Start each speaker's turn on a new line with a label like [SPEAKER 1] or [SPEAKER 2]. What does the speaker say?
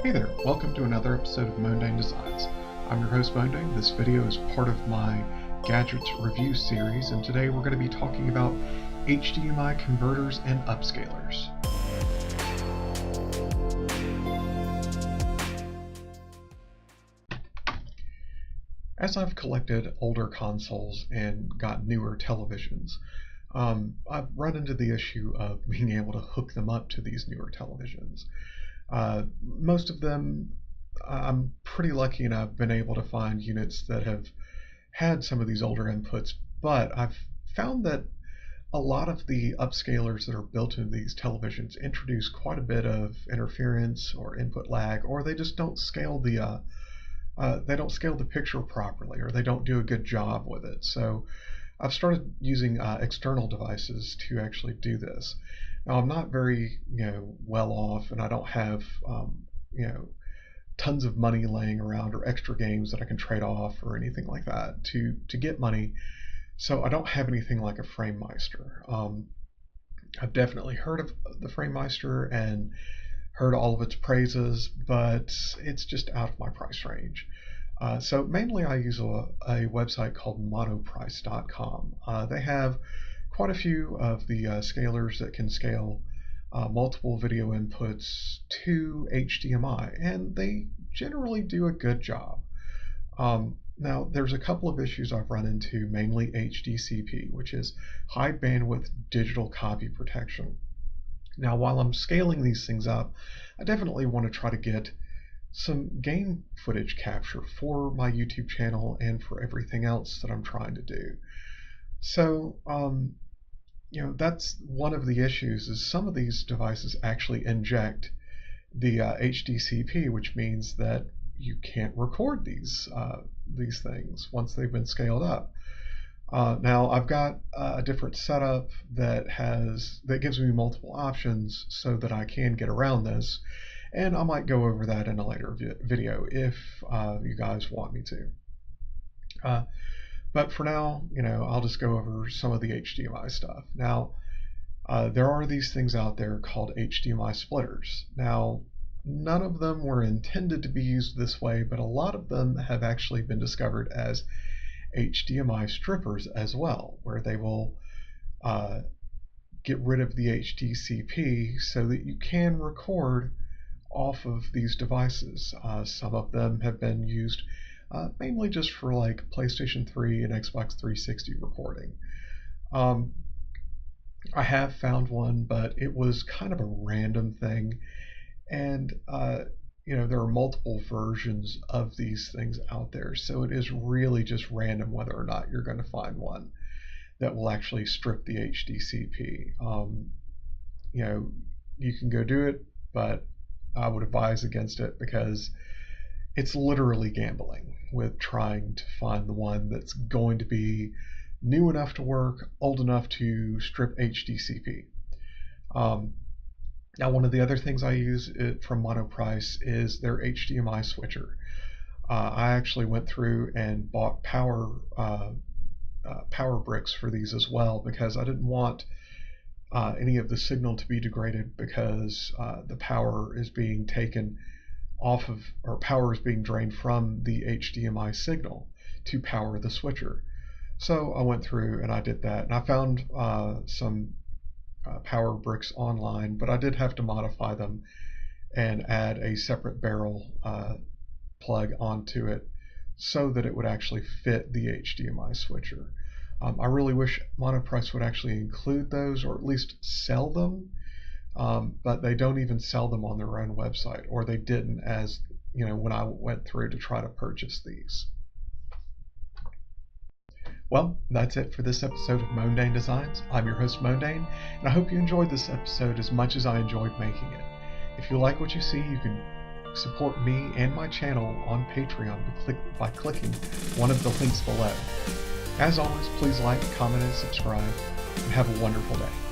[SPEAKER 1] Hey there, welcome to another episode of Mondane Designs. I'm your host Mondane. This video is part of my gadgets review series, and today we're going to be talking about HDMI converters and upscalers. As I've collected older consoles and got newer televisions, I've run into the issue of being able to hook them up to these newer televisions. Most of them, I'm pretty lucky and I've been able to find units that have had some of these older inputs, but I've found that a lot of the upscalers that are built into these televisions introduce quite a bit of interference or input lag, or they just don't scale the picture properly, or they don't do a good job with it. So I've started using external devices to actually do this. Now I'm not very well off, and I don't have tons of money laying around or extra games that I can trade off or anything like that to get money. So I don't have anything like a FrameMeister. I've definitely heard of the FrameMeister and heard all of its praises, but it's just out of my price range. So mainly I use a website called monoprice.com. They have quite a few of the scalers that can scale multiple video inputs to HDMI, and they generally do a good job. Now, there's a couple of issues I've run into, mainly HDCP, which is high bandwidth digital copy protection. Now, while I'm scaling these things up, I definitely want to try to get some game footage capture for my YouTube channel and for everything else that I'm trying to do. So, that's one of the issues, is some of these devices actually inject the HDCP, which means that you can't record these things once they've been scaled up. Now I've got a different setup that gives me multiple options so that I can get around this, and I might go over that in a later video if you guys want me to. But for now, I'll just go over some of the HDMI stuff. Now, there are these things out there called HDMI splitters. Now, none of them were intended to be used this way, but a lot of them have actually been discovered as HDMI strippers as well, where they will get rid of the HDCP so that you can record off of these devices. Some of them have been used mainly just for like PlayStation 3 and Xbox 360 recording. I have found one, but it was kind of a random thing, and there are multiple versions of these things out there, so it is really just random whether or not you're going to find one that will actually strip the HDCP. You can go do it, but I would advise against it because it's literally gambling with trying to find the one that's going to be new enough to work, old enough to strip HDCP. Now, one of the other things I use from Monoprice is their HDMI switcher. I actually went through and bought power bricks for these as well, because I didn't want any of the signal to be degraded, because the power is being taken off of, or power is being drained from the HDMI signal to power the switcher. So I went through and I did that, and I found some power bricks online, but I did have to modify them and add a separate barrel plug onto it so that it would actually fit the HDMI switcher. I really wish Monoprice would actually include those, or at least sell them, but they don't even sell them on their own website, or they didn't, as when I went through to try to purchase these. Well, that's it for this episode of Mondane Designs. I'm your host Mondane, and I hope you enjoyed this episode as much as I enjoyed making it. If you like what you see, you can support me and my channel on Patreon by clicking one of the links below. As always, please like, comment, and subscribe, and have a wonderful day.